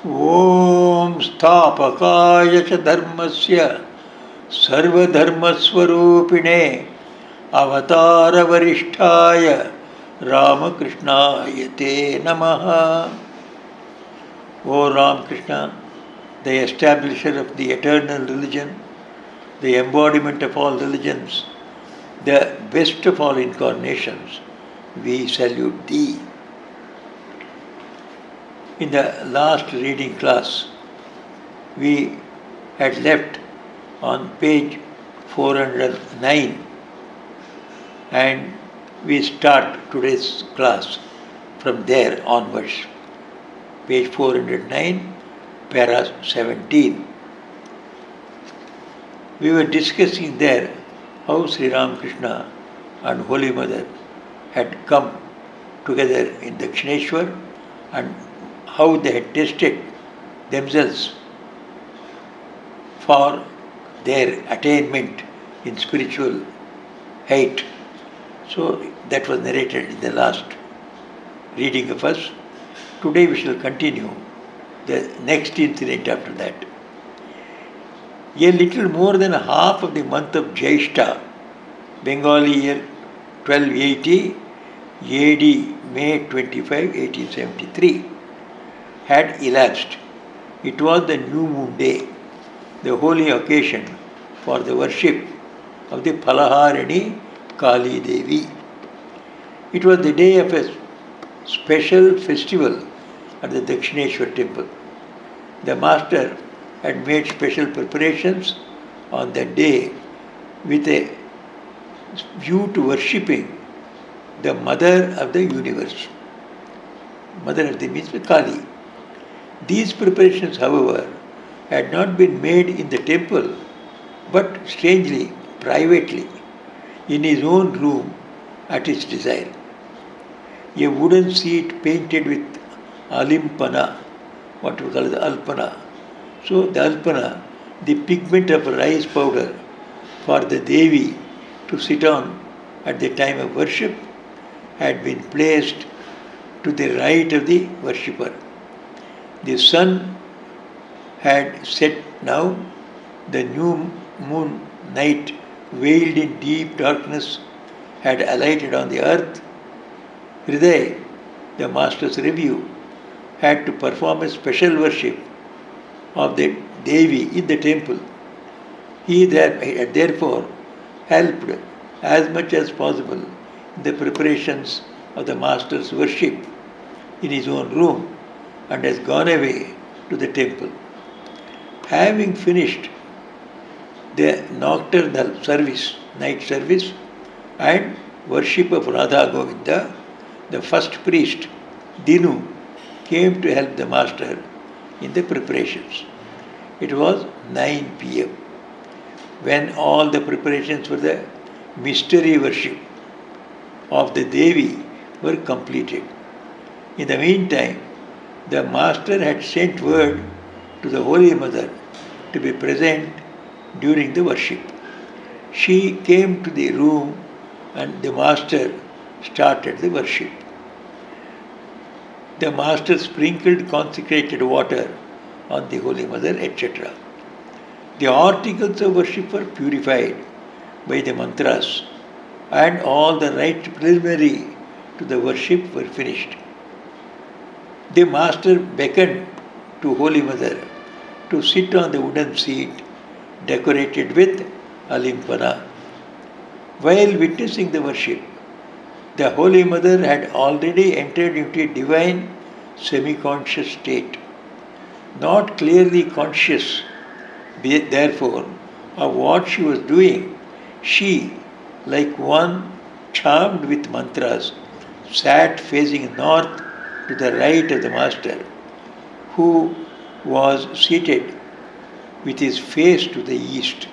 ॐ स्थापकाय च धर्मस्य सर्वधर्मस्वरूपिणे अवतारवरिष्ठाय रामकृष्णाय ते नमः. O Ramakrishna, the establisher of the eternal religion, the embodiment of all religions, the best of all incarnations, we salute thee. In the last reading class, we had left on page 409 and we start today's class from there onwards. Page 409, para 17. We were discussing there how Sri Ramakrishna and Holy Mother had come together in Dakshineshwar and how they had tested themselves for their attainment in spiritual height. So that was narrated in the last reading of us. Today we shall continue the next incident after that. A little more than half of the month of Jyeshta, Bengali year 1280, AD May 25, 1873, had elapsed. It was the new moon day, the holy occasion for the worship of the Palaharini Kali Devi. It was the day of a special festival at the Dakshineshwar temple. The master had made special preparations on that day with a view to worshipping the mother of the universe. Mother of the means Kali. These preparations, however, had not been made in the temple, but strangely, privately, in his own room at his desire. A wooden seat painted with alimpana, what we call the alpana. So the alpana, the pigment of rice powder for the Devi to sit on at the time of worship, had been placed to the right of the worshipper. The sun had set now, the new moon night, veiled in deep darkness, had alighted on the earth. Hriday, the master's review, had to perform a special worship of the Devi in the temple. He had therefore helped as much as possible in the preparations of the master's worship in his own room and has gone away to the temple. Having finished the nocturnal service, night service, and worship of Radha Govinda, the first priest, Dinu, came to help the master in the preparations. It was 9 p.m. when all the preparations for the mystery worship of the Devi were completed. In the meantime, the master had sent word to the Holy Mother to be present during the worship. She came to the room and the master started the worship. The master sprinkled consecrated water on the Holy Mother, etc. The articles of worship were purified by the mantras and all the rites preliminary to the worship were finished. The master beckoned to Holy Mother to sit on the wooden seat decorated with alimpana. While witnessing the worship, the Holy Mother had already entered into a divine semi-conscious state. Not clearly conscious, therefore, of what she was doing, she, like one charmed with mantras, sat facing north to the right of the master, who was seated with his face to the east.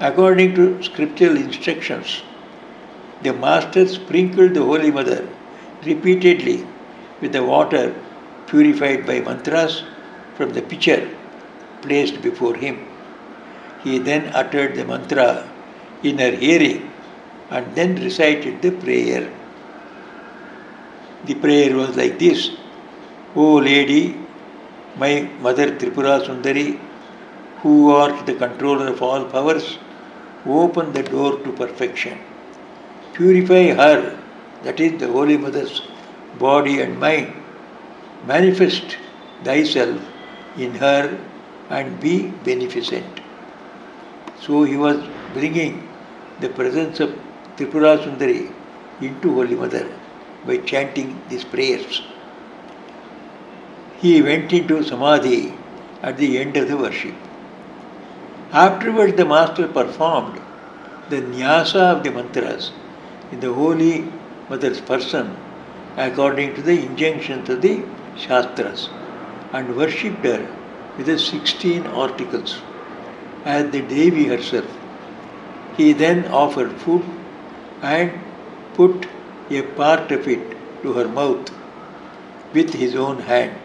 According to scriptural instructions, the master sprinkled the Holy Mother repeatedly with the water purified by mantras from the pitcher placed before him. He then uttered the mantra in her hearing and then recited the prayer. The prayer was like this: O Lady, My mother Tripura Sundari, who art the controller of all powers, open the door to perfection. Purify her, that is the Holy Mother's body and mind. Manifest thyself in her and be beneficent. So he was bringing the presence of Tripura Sundari into Holy Mother by chanting these prayers. He went into Samadhi at the end of the worship. Afterwards, the master performed the nyasa of the mantras in the Holy Mother's person according to the injunctions of the Shastras and worshipped her with the 16 articles as the Devi herself. He then offered food and put a part of it to her mouth with his own hand.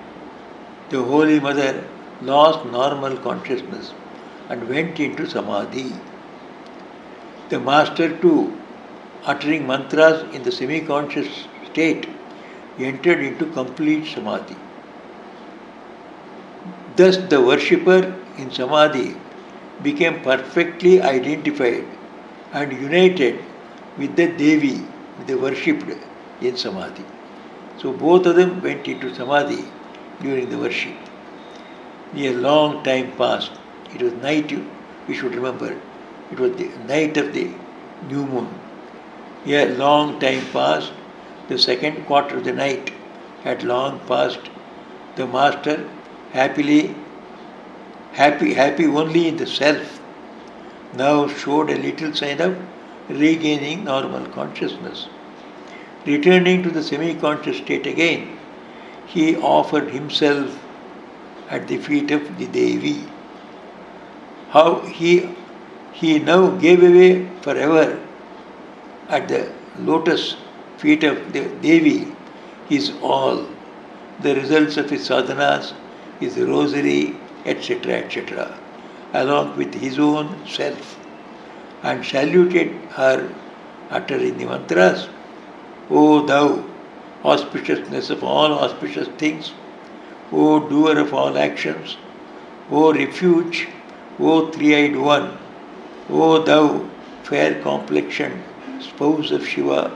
The Holy Mother lost normal consciousness and went into Samadhi. The Master too, uttering mantras in the semi-conscious state, entered into complete Samadhi. Thus the worshipper in Samadhi became perfectly identified and united with the Devi, with the worshipped in Samadhi. So both of them went into Samadhi during the worship. A long time passed. It was night, we should remember. It was the night of the new moon. A long time passed. The second quarter of the night had long passed. The master happy only in the self, now showed a little sign of regaining normal consciousness. Returning to the semi-conscious state again, he offered himself at the feet of the Devi. How he now gave away forever at the lotus feet of the Devi his all, the results of his sadhanas, his rosary, etc., along with his own self, and saluted her, uttering the mantras, O thou, auspiciousness of all auspicious things, O doer of all actions, O refuge, O three-eyed one, O thou, fair complexioned spouse of Shiva,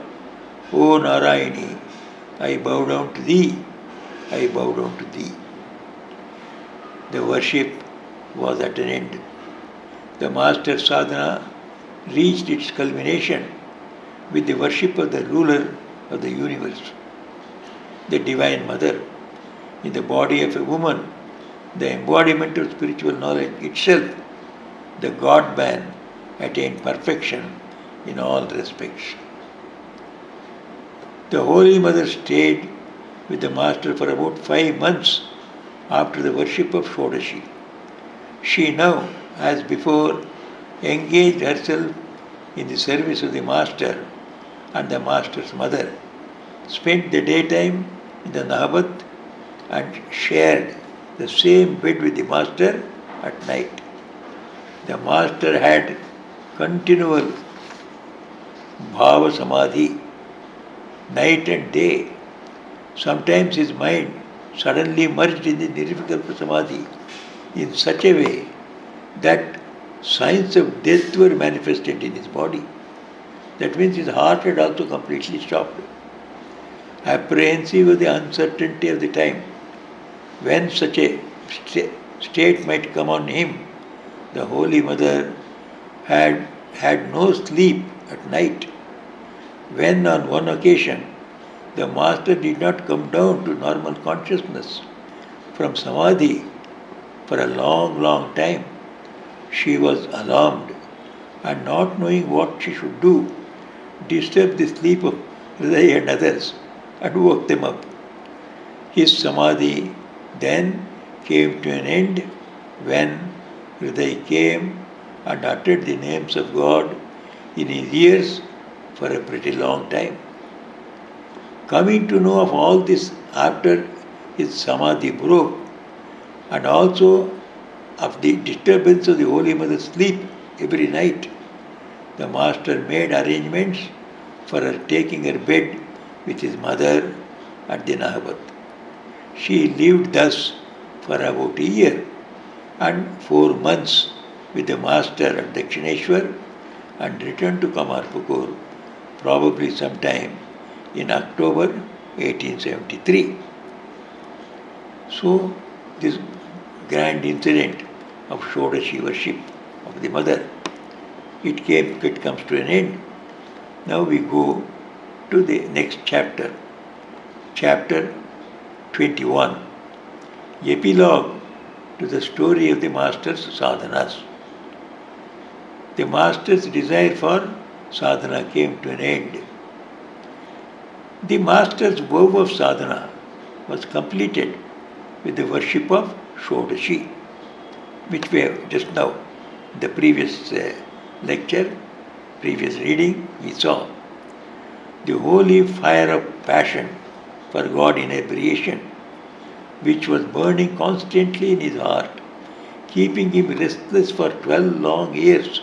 O Narayani, I bow down to thee, I bow down to thee. The worship was at an end. The master sadhana reached its culmination with the worship of the ruler of the universe, the Divine Mother, in the body of a woman, the embodiment of spiritual knowledge itself. The God-man attained perfection in all respects. The Holy Mother stayed with the Master for about 5 months after the worship of Shodashi. She now, as before, engaged herself in the service of the Master and the Master's mother, spent the daytime in the Nahabat and shared the same bed with the Master at night. The Master had continual Bhava Samadhi, night and day. Sometimes his mind suddenly merged in the Nirvikalpa Samadhi in such a way that signs of death were manifested in his body. That means his heart had also completely stopped. Apprehensive of the uncertainty of the time, when such a state might come on him, the Holy Mother had no sleep at night. When on one occasion the Master did not come down to normal consciousness from Samadhi for a long time, she was alarmed and, not knowing what she should do, disturbed the sleep of Hriday and others and woke them up. His Samadhi then came to an end when Hriday came and uttered the names of God in his ears for a pretty long time. Coming to know of all this after his Samadhi broke, and also of the disturbance of the Holy Mother's sleep every night, the Master made arrangements for her taking her bed with his mother at the Nahabat. She lived thus for about a year and 4 months with the master at Dakshineshwar and returned to Kamarpukur probably sometime in October 1873. So this grand incident of Shodashi worship of the mother, it comes to an end. Now we go to the next chapter, chapter 21, epilogue to the story of the master's sadhanas. The master's desire for sadhana came to an end. The master's vow of sadhana was completed with the worship of Shodashi, which we have just now, the previous lecture, previous reading, we saw. The holy fire of passion for God in inebriation, which was burning constantly in his heart, keeping him restless for 12 long years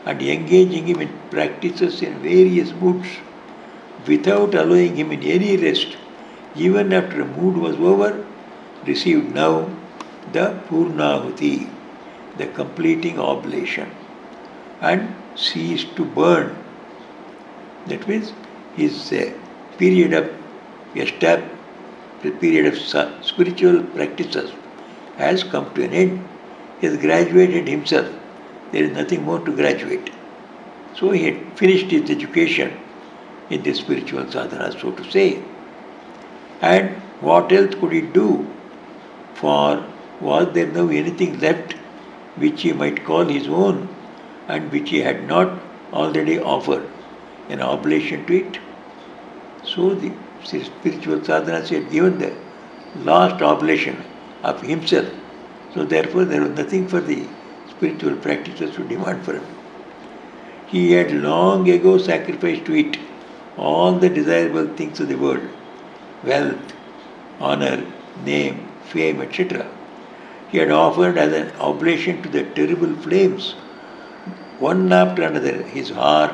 and engaging him in practices in various moods, without allowing him in any rest, even after a mood was over, received now the Purnahuti, the completing oblation, and ceased to burn. That means his period of spiritual practices has come to an end. He has graduated himself. There is nothing more to graduate. So he had finished his education in the spiritual sadhana, so to say. And what else could he do? For was there now anything left which he might call his own and which he had not already offered an oblation to it? So the spiritual sadhana had given the last oblation of himself. So therefore there was nothing for the spiritual practices to demand from him. He had long ago sacrificed to it all the desirable things of the world, wealth, honor, name, fame, etc. He had offered as an oblation to the terrible flames, one after another, his heart,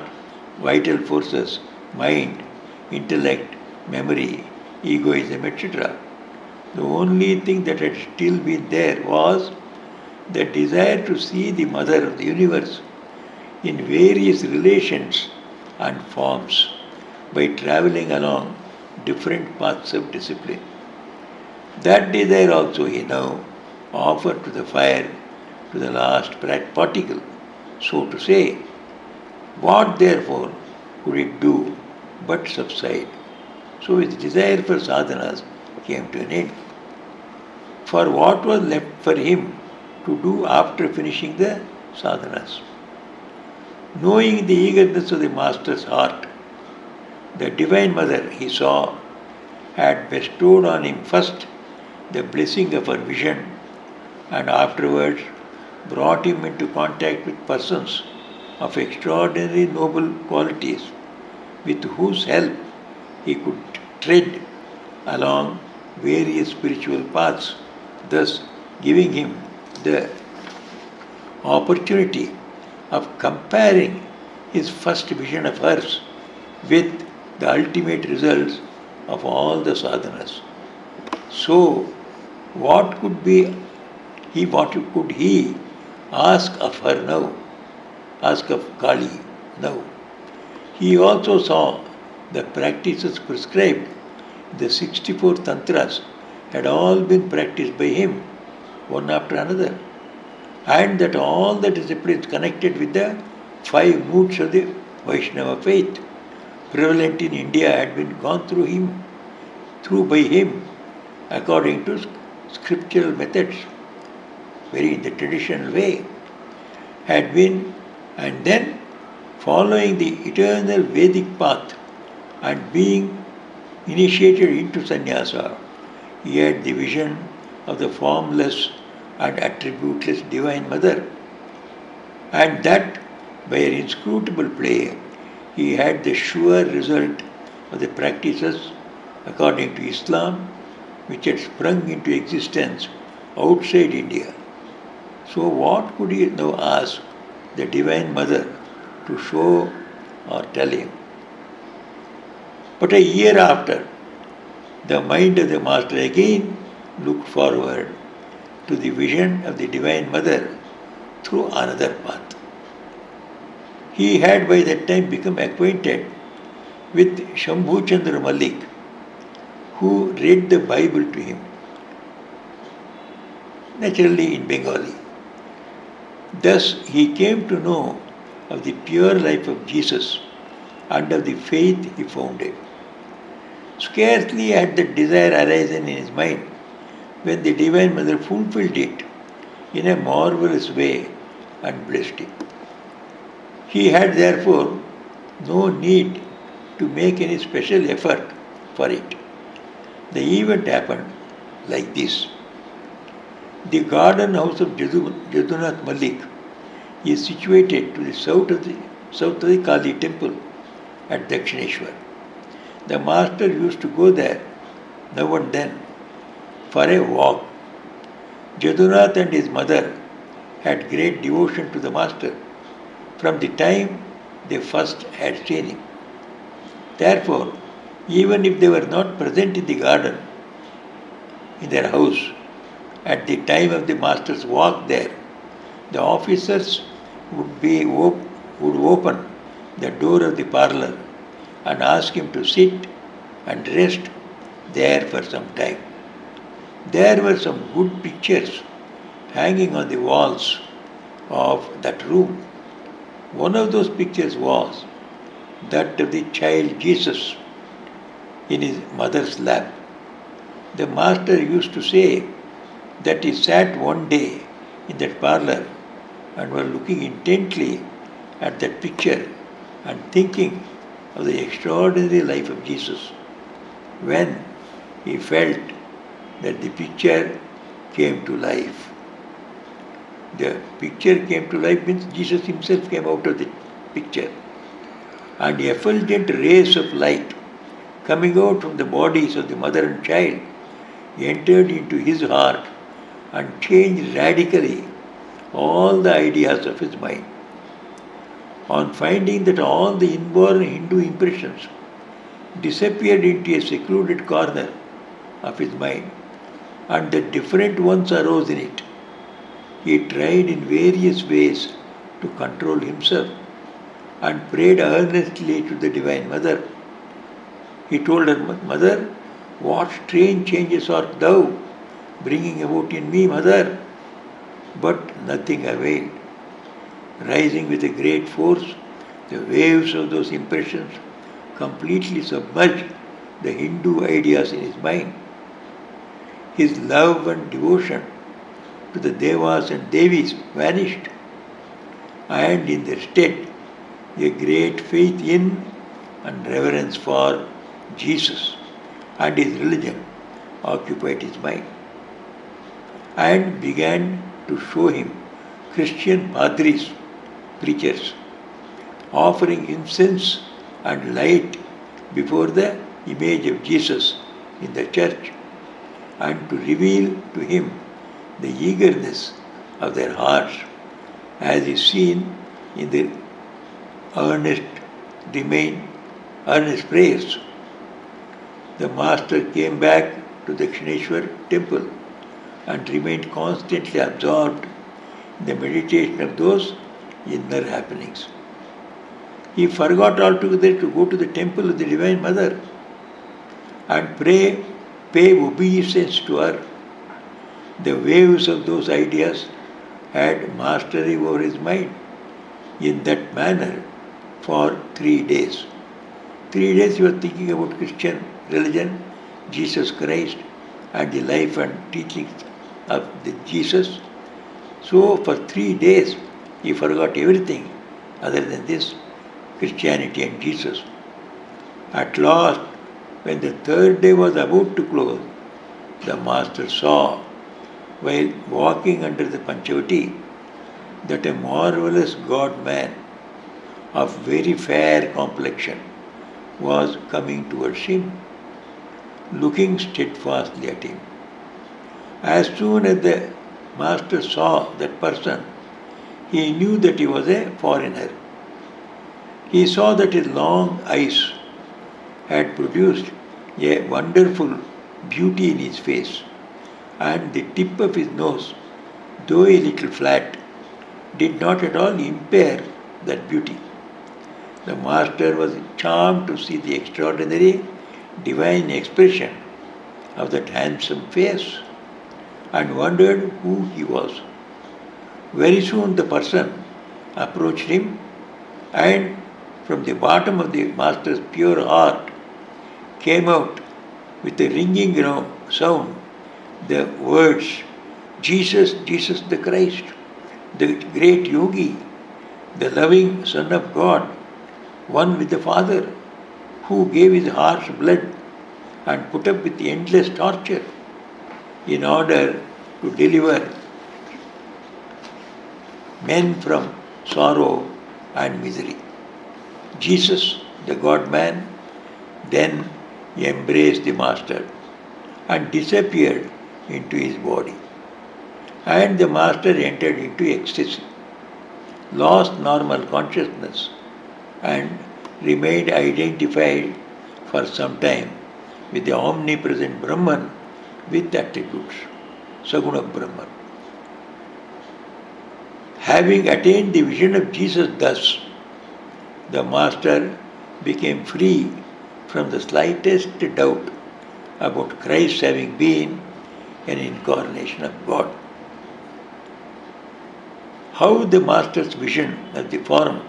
vital forces, mind, intellect, memory, egoism, etc. The only thing that had still been there was the desire to see the mother of the universe in various relations and forms by traveling along different paths of discipline. That desire also he now offered to the fire, to the last particle, so to say. What therefore could it do but subside? So his desire for sadhanas came to an end. For what was left for him to do after finishing the sadhanas? Knowing the eagerness of the master's heart, the Divine Mother, he saw, had bestowed on him first the blessing of her vision and afterwards brought him into contact with persons of extraordinary noble qualities with whose help he could tread along various spiritual paths, thus giving him the opportunity of comparing his first vision of hers with the ultimate results of all the sadhanas. So, what could he ask of her now? Ask of Kali now. He also saw the practices prescribed, the 64 tantras had all been practiced by him, one after another, and that all the disciplines connected with the 5 moods of the Vaishnava faith prevalent in India had been gone through by him according to scriptural methods, very in the traditional way, had been, and then following the eternal Vedic path and being initiated into sannyasa, he had the vision of the formless and attributeless Divine Mother, and that by her inscrutable play he had the sure result of the practices according to Islam which had sprung into existence outside India. So what could he now ask the Divine Mother to show or tell him? But a year after, the mind of the master again looked forward to the vision of the Divine Mother through another path. He had by that time become acquainted with Shambhu Chandra Malik, who read the Bible to him, naturally in Bengali. Thus he came to know of the pure life of Jesus and of the faith he founded. Scarcely had that desire arisen in his mind when the Divine Mother fulfilled it in a marvelous way and blessed him. He had therefore no need to make any special effort for it. The event happened like this. The garden house of Jadunath Malik is situated to the south of the Kali temple at Dakshineshwar. The master used to go there now and then for a walk. Jadunath and his mother had great devotion to the master from the time they first had seen him. Therefore, even if they were not present in the garden, in their house, at the time of the master's walk there, the officers would open the door of the parlor and ask him to sit and rest there for some time. There were some good pictures hanging on the walls of that room. One of those pictures was that of the child Jesus in his mother's lap. The master used to say that he sat one day in that parlor and was looking intently at that picture and thinking of the extraordinary life of Jesus when he felt that the picture came to life. The picture came to life means Jesus himself came out of the picture, and effulgent rays of light coming out from the bodies of the mother and child entered into his heart and changed radically all the ideas of his mind. On finding that all the inborn Hindu impressions disappeared into a secluded corner of his mind and that different ones arose in it, he tried in various ways to control himself and prayed earnestly to the Divine Mother. He told her, Mother, what strange changes art thou bringing about in me, Mother? But nothing availed. Rising with a great force, the waves of those impressions completely submerged the Hindu ideas in his mind. His love and devotion to the Devas and Devis vanished, and in their stead, a great faith in and reverence for Jesus and his religion occupied his mind, and began to show him Christian padris, preachers, offering incense and light before the image of Jesus in the church, and to reveal to him the eagerness of their hearts, as is seen in their earnest prayers. The master came back to the Dakshineshwar temple and remained constantly absorbed in the meditation of those inner happenings. He forgot altogether to go to the temple of the Divine Mother and pay obeisance to her. The waves of those ideas had mastery over his mind in that manner for 3 days. 3 days he was thinking about Christian religion, Jesus Christ, and the life and teachings of the Jesus. So for 3 days he forgot everything other than this Christianity and Jesus. At last, when the 3rd day was about to close, the master saw, while walking under the Panchavati, that a marvelous God-man of very fair complexion was coming towards him, looking steadfastly at him. As soon as the master saw that person, he knew that he was a foreigner. He saw that his long eyes had produced a wonderful beauty in his face, and the tip of his nose, though a little flat, did not at all impair that beauty. The master was charmed to see the extraordinary divine expression of that handsome face and wondered who he was. Very soon the person approached him, and from the bottom of the master's pure heart came out with a ringing sound the words, Jesus, Jesus the Christ, the great yogi, the loving Son of God, one with the Father, who gave his heart's blood and put up with endless torture in order to deliver men from sorrow and misery. Jesus, the God-man, then embraced the Master and disappeared into his body. And the Master entered into ecstasy, lost normal consciousness, and remained identified for some time with the omnipresent Brahman with attributes, Saguna Brahman. Having attained the vision of Jesus thus, the Master became free from the slightest doubt about Christ having been an incarnation of God. How the Master's vision of the form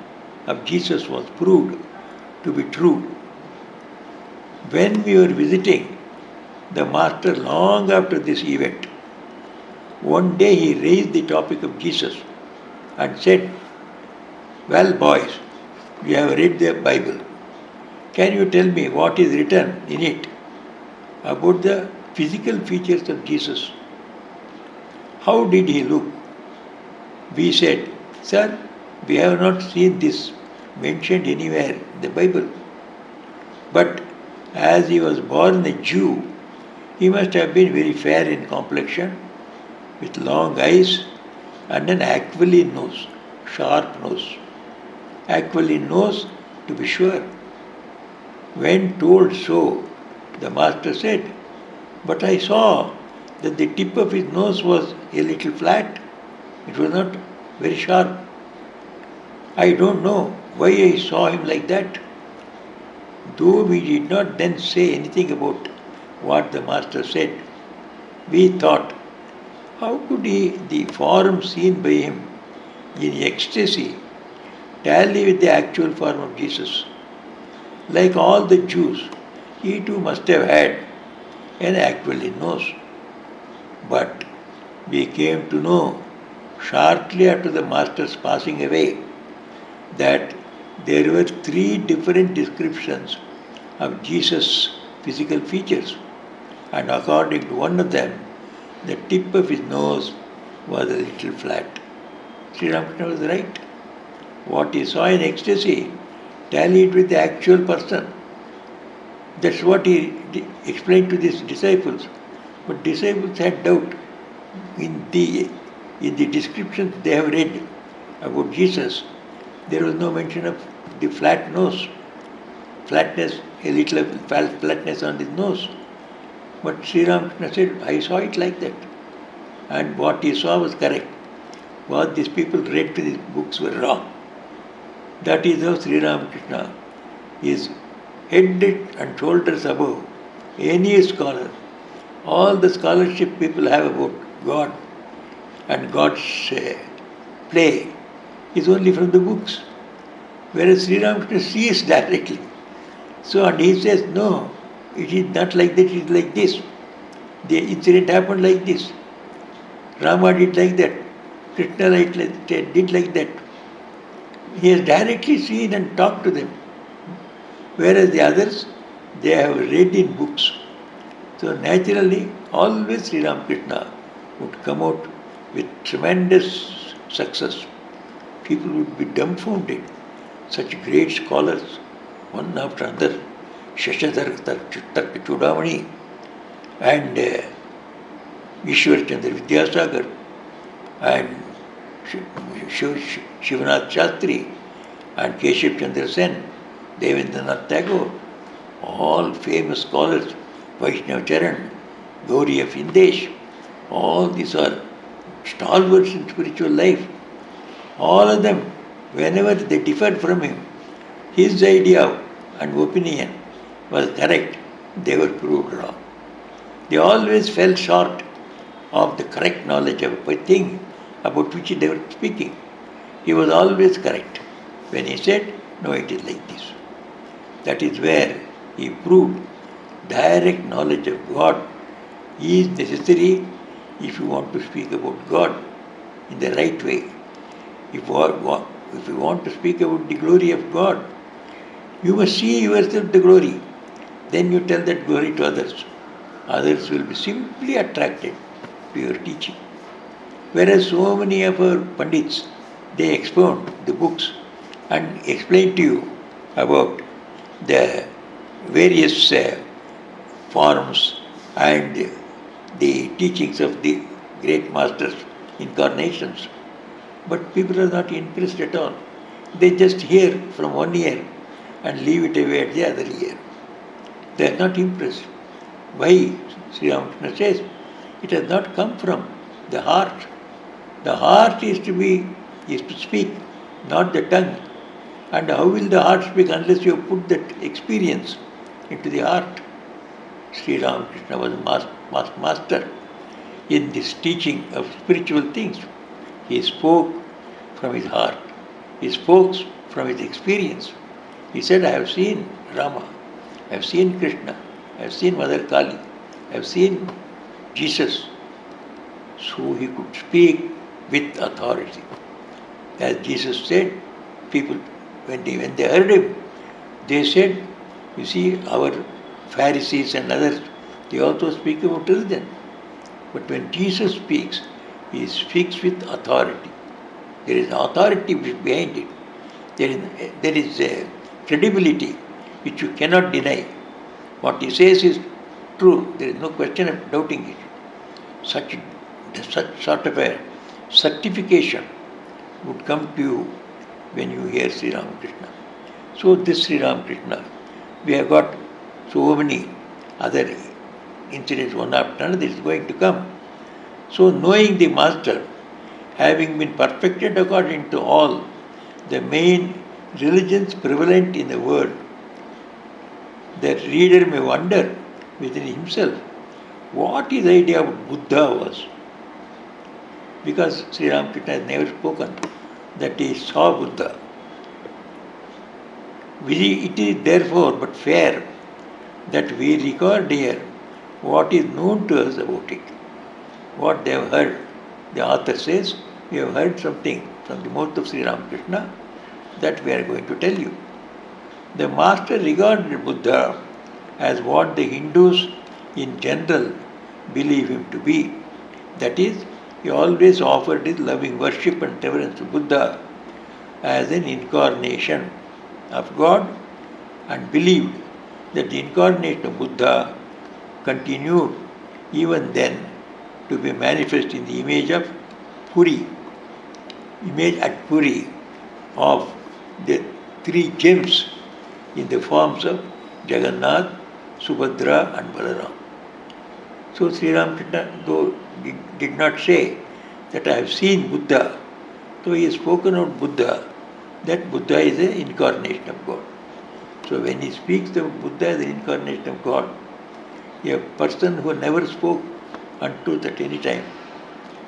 of Jesus was proved to be true. When we were visiting the Master long after this event, one day he raised the topic of Jesus and said, "Well, boys, you have read the Bible. Can you tell me what is written in it about the physical features of Jesus? How did he look?" We said, "Sir, we have not seen this mentioned anywhere in the Bible. But as he was born a Jew, he must have been very fair in complexion, with long eyes and an aquiline nose, sharp nose. Aquiline nose, to be sure." When told so, the Master said, "But I saw that the tip of his nose was a little flat. It was not very sharp. I don't know why I saw him like that." Though we did not then say anything about what the Master said, we thought, how could the form seen by him in ecstasy tally with the actual form of Jesus? Like all the Jews, he too must have had an aquiline nose. But we came to know shortly after the Master's passing away that there were 3 different descriptions of Jesus' physical features, and according to one of them, the tip of his nose was a little flat. Sri Ramakrishna was right. What he saw in ecstasy tallied with the actual person. That's what he explained to his disciples. But disciples had doubt. In the descriptions they have read about Jesus, there was no mention of the flat nose, flatness, a little flatness on his nose. But Sri Ramakrishna said, "I saw it like that." And what he saw was correct. What these people read to these books were wrong. That is how Sri Ramakrishna is head and shoulders above any scholar. All the scholarship people have about God and God's play is only from the books. Whereas Sri Ramakrishna sees directly. So, and he says, no, it is not like that, it is like this. The incident happened like this. Rama did like that. Krishna did like that. He has directly seen and talked to them. Whereas the others, they have read in books. So naturally, always Sri Ramakrishna would come out with tremendous success. People would be dumbfounded. Such great scholars, one after another, Shashadhar Tarka Chudamani and Ishwar Chandra Vidyasagar and Shivanath Shastri and Keshav Chandra Sen, Devendranath Tagore, all famous scholars, Vaishnav Charan, Gauri of Indesh, All these are stalwarts in spiritual life. All of them, whenever they differed from him, his idea and opinion was correct, they were proved wrong. They always fell short of the correct knowledge of a thing about which they were speaking. He was always correct when he said, no, it is like this. That is where he proved direct knowledge of God is necessary if you want to speak about God in the right way. If you want to speak about the glory of God, you must see yourself the glory. Then you tell that glory to others. Others will be simply attracted to your teaching. Whereas so many of our Pandits, they expound the books and explain to you about the various forms and the teachings of the great masters, incarnations. But people are not impressed at all. They just hear from one ear and leave it away at the other ear. They are not impressed. Why? Sri Ramakrishna says, it has not come from the heart. The heart is to speak, not the tongue. And how will the heart speak unless you put that experience into the heart? Sri Ramakrishna was a master in this teaching of spiritual things. He spoke from his heart. He spoke from his experience. He said, I have seen Rama, I have seen Krishna, I have seen Mother Kali, I have seen Jesus. So he could speak with authority. As Jesus said, people, when they heard him, they said, you see, our Pharisees and others, they also speak about religion. But when Jesus speaks, he speaks with authority. There is authority behind it. There is a credibility which you cannot deny. What he says is true. There is no question of doubting it. Such sort of a certification would come to you when you hear Sri Ramakrishna. So this Sri Ramakrishna, we have got so many other incidents one after another is going to come. So knowing the Master, having been perfected according to all the main religions prevalent in the world, the reader may wonder within himself what his idea of Buddha was. Because Sri Ramakrishna has never spoken that he saw Buddha. It is therefore but fair that we record here what is known to us about it, what they have heard. The author says, we have heard something from the mouth of Sri Ramakrishna that we are going to tell you. The Master regarded Buddha as what the Hindus in general believe him to be. That is, he always offered his loving worship and reverence to Buddha as an incarnation of God and believed that the incarnation of Buddha continued even then to be manifest in the image of Puri, image at Puri of the three gems in the forms of Jagannath, Subhadra and Balaram. So Sri Ramakrishna, though did not say that I have seen Buddha, though he has spoken of Buddha, that Buddha is an incarnation of God. So when he speaks of Buddha as an incarnation of God, a person who never spoke untruth at any time,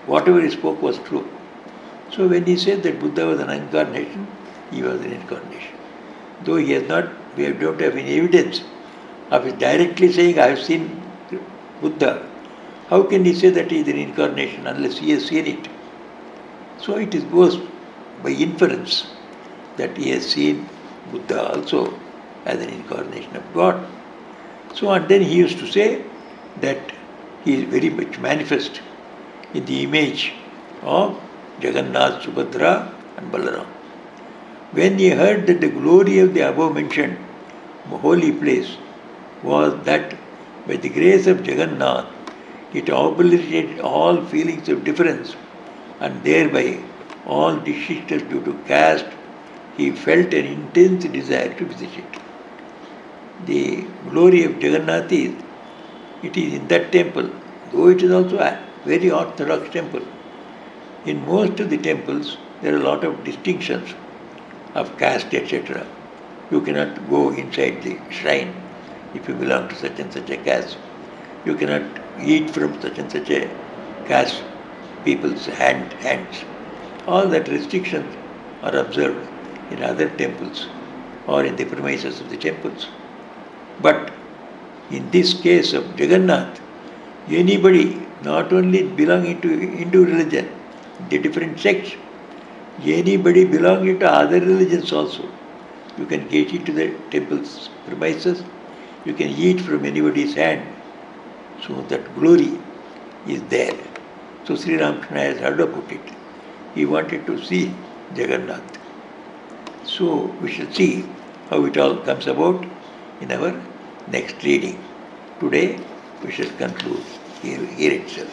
whatever he spoke was true. So when he said that Buddha was an incarnation, he was an incarnation. Though he has not, we don't have any evidence of his directly saying, I have seen Buddha. How can he say that he is an incarnation unless he has seen it? So it goes by inference that he has seen Buddha also as an incarnation of God. So and then he used to say that he is very much manifest in the image of Jagannath, Subhadra and Balaram. When he heard that the glory of the above mentioned holy place was that by the grace of Jagannath, it obliterated all feelings of difference and thereby all distinctions due to caste, he felt an intense desire to visit it. The glory of Jagannath is, it is in that temple, though it is also very orthodox temple. In most of the temples, there are a lot of distinctions of caste, etc. You cannot go inside the shrine if you belong to such and such a caste. You cannot eat from such and such a caste people's hands. All that restrictions are observed in other temples or in the premises of the temples. But in this case of Jagannath, anybody not only belonging to Hindu religion, the different sects, anybody belonging to other religions also, you can get into the temple's premises, you can eat from anybody's hand. So that glory is there. So Sri Ramakrishna has heard about it. He wanted to see Jagannath. So we shall see how it all comes about in our next reading. Today we shall conclude here itself.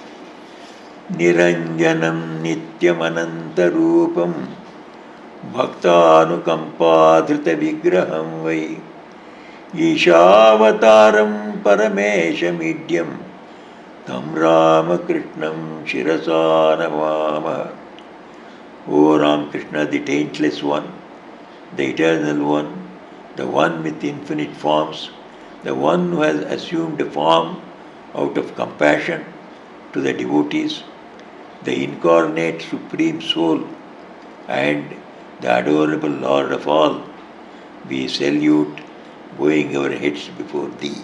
Niranjanam nityamanantarupam bhaktanukampadhrita vigraham vai Ishavatam parameshamidyam tam Ramakrishnam shirasa namama. O Ramakrishna, the taintless one, the eternal one, the one with infinite forms, the one who has assumed a form out of compassion to the devotees, the incarnate Supreme Soul, and the adorable Lord of all, we salute, bowing our heads before Thee.